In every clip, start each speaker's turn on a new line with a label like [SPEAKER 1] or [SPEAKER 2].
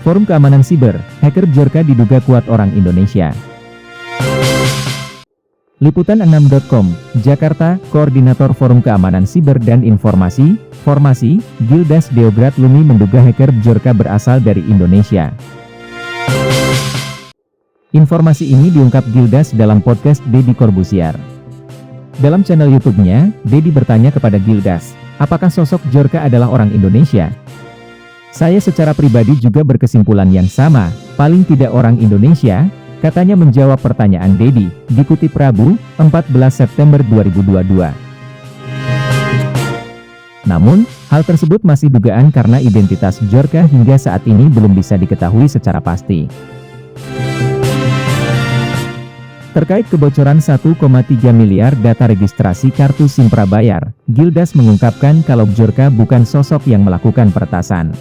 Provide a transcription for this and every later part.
[SPEAKER 1] Forum Keamanan Siber, hacker Bjorka diduga kuat orang Indonesia. Liputan6.com, Jakarta, Koordinator Forum Keamanan Siber dan Informasi, Formasi, Gildas Deograd Lumi menduga hacker Bjorka berasal dari Indonesia. Informasi ini diungkap Gildas dalam podcast Deddy Corbuzier. Dalam channel YouTube-nya, Deddy bertanya kepada Gildas, apakah sosok Bjorka adalah orang Indonesia? Saya secara pribadi juga berkesimpulan yang sama, paling tidak orang Indonesia, katanya menjawab pertanyaan Deddy, dikutip Rabu, 14 September 2022. Namun, hal tersebut masih dugaan karena identitas Bjorka hingga saat ini belum bisa diketahui secara pasti. Terkait kebocoran 1,3 miliar data registrasi kartu SIM prabayar, Gildas mengungkapkan kalau Bjorka bukan sosok yang melakukan peretasan.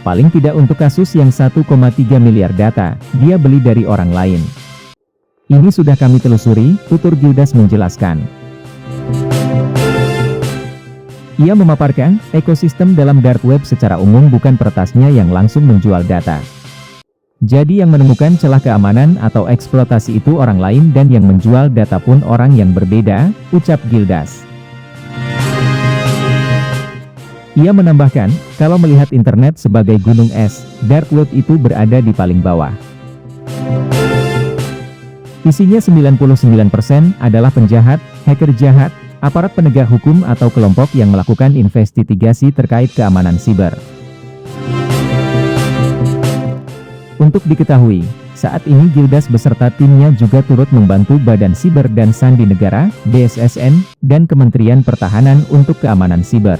[SPEAKER 1] Paling tidak untuk kasus yang 1,3 miliar data, dia beli dari orang lain. Ini sudah kami telusuri, tutur Gildas menjelaskan. Ia memaparkan, ekosistem dalam dark web secara umum bukan peretasnya yang langsung menjual data. Jadi yang menemukan celah keamanan atau eksploitasi itu orang lain dan yang menjual data pun orang yang berbeda, ucap Gildas. Ia menambahkan, kalau melihat internet sebagai gunung es, dark web itu berada di paling bawah. Isinya 99% adalah penjahat, hacker jahat, aparat penegak hukum atau kelompok yang melakukan investigasi terkait keamanan siber. Untuk diketahui, saat ini Gildas beserta timnya juga turut membantu Badan Siber dan Sandi Negara, BSSN, dan Kementerian Pertahanan untuk keamanan siber.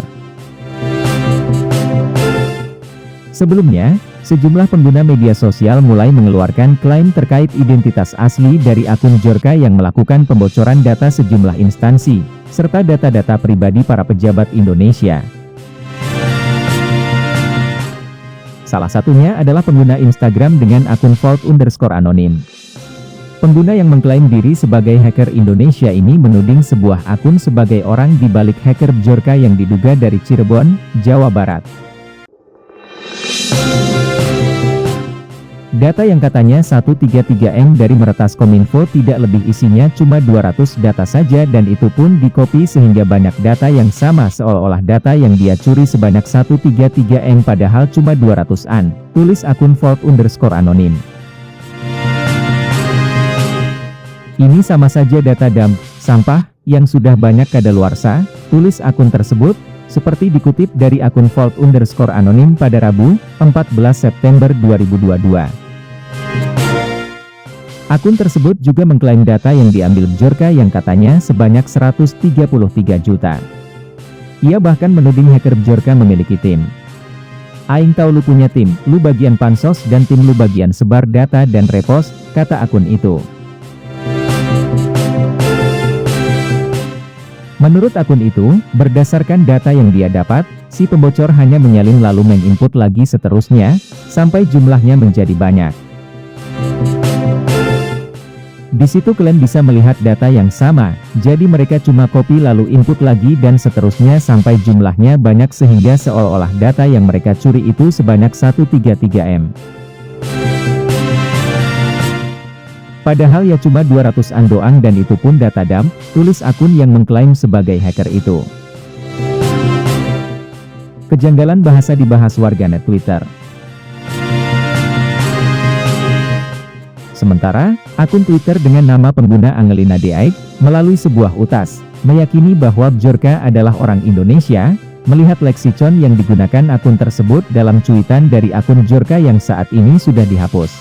[SPEAKER 1] Sebelumnya, sejumlah pengguna media sosial mulai mengeluarkan klaim terkait identitas asli dari akun Bjorka yang melakukan pembocoran data sejumlah instansi, serta data-data pribadi para pejabat Indonesia. Salah satunya adalah pengguna Instagram dengan akun @vault_anonim. Pengguna yang mengklaim diri sebagai hacker Indonesia ini menuding sebuah akun sebagai orang di balik hacker Bjorka yang diduga dari Cirebon, Jawa Barat. Data yang katanya 133M dari meretas Kominfo tidak lebih isinya cuma 200 data saja dan itu pun dikopi sehingga banyak data yang sama seolah-olah data yang dia curi sebanyak 133M padahal cuma 200-an, tulis akun vault_anonim. Ini sama saja data dump, sampah, yang sudah banyak kadaluarsa, tulis akun tersebut, seperti dikutip dari akun vault_anonim pada Rabu, 14 September 2022. Akun tersebut juga mengklaim data yang diambil Bjorka yang katanya sebanyak 133 juta. Ia bahkan menuding hacker Bjorka memiliki tim. Aing tahu lu punya tim, lu bagian pansos dan tim lu bagian sebar data dan repost, kata akun itu. Menurut akun itu, berdasarkan data yang dia dapat, si pembocor hanya menyalin lalu menginput lagi seterusnya, sampai jumlahnya menjadi banyak. Di situ kalian bisa melihat data yang sama, jadi mereka cuma copy lalu input lagi dan seterusnya sampai jumlahnya banyak sehingga seolah-olah data yang mereka curi itu sebanyak 133M. Padahal ya cuma 200-an doang dan itu pun data dump, tulis akun yang mengklaim sebagai hacker itu. Kejanggalan bahasa dibahas warganet Twitter. Sementara, akun Twitter dengan nama pengguna Angelina Deaik, melalui sebuah utas, meyakini bahwa Bjorka adalah orang Indonesia, melihat leksikon yang digunakan akun tersebut dalam cuitan dari akun Bjorka yang saat ini sudah dihapus.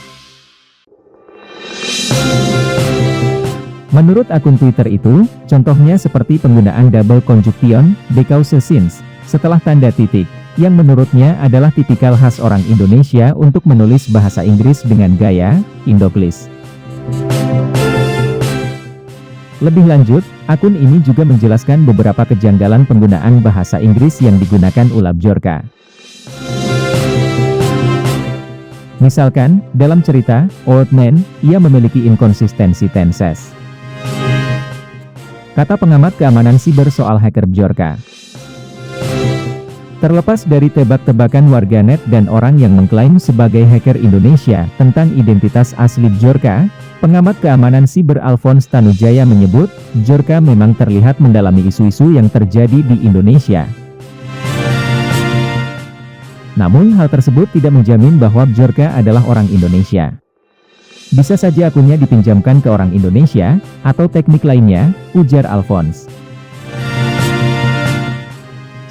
[SPEAKER 1] Menurut akun Twitter itu, contohnya seperti penggunaan double conjunction, because since, setelah tanda titik, yang menurutnya adalah tipikal khas orang Indonesia untuk menulis bahasa Inggris dengan gaya Indoglis. Lebih lanjut, akun ini juga menjelaskan beberapa kejanggalan penggunaan bahasa Inggris yang digunakan ulah Bjorka. Misalkan, dalam cerita, Old Man, ia memiliki inkonsistensi tenses. Kata pengamat keamanan siber soal hacker Bjorka. Terlepas dari tebak-tebakan warganet dan orang yang mengklaim sebagai hacker Indonesia tentang identitas asli Bjorka, pengamat keamanan siber Alphonse Tanujaya menyebut, Bjorka memang terlihat mendalami isu-isu yang terjadi di Indonesia. Namun hal tersebut tidak menjamin bahwa Bjorka adalah orang Indonesia. Bisa saja akunnya dipinjamkan ke orang Indonesia, atau teknik lainnya, ujar Alphonse.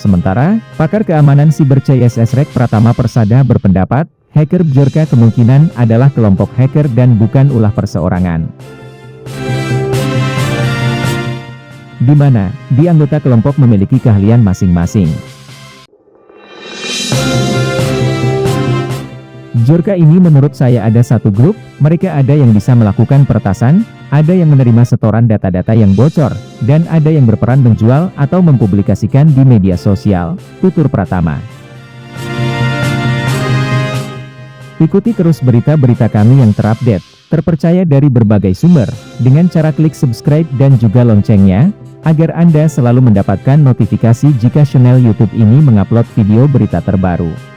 [SPEAKER 1] Sementara, pakar keamanan siber CSSREC Pratama Persada berpendapat, hacker Bjorka kemungkinan adalah kelompok hacker dan bukan ulah perseorangan. Di mana, di anggota kelompok memiliki keahlian masing-masing. Bjorka ini menurut saya ada satu grup, mereka ada yang bisa melakukan peretasan, ada yang menerima setoran data-data yang bocor, dan ada yang berperan menjual atau mempublikasikan di media sosial, tutur Pratama. Ikuti terus berita-berita kami yang terupdate, terpercaya dari berbagai sumber, dengan cara klik subscribe dan juga loncengnya, agar Anda selalu mendapatkan notifikasi jika channel YouTube ini mengupload video berita terbaru.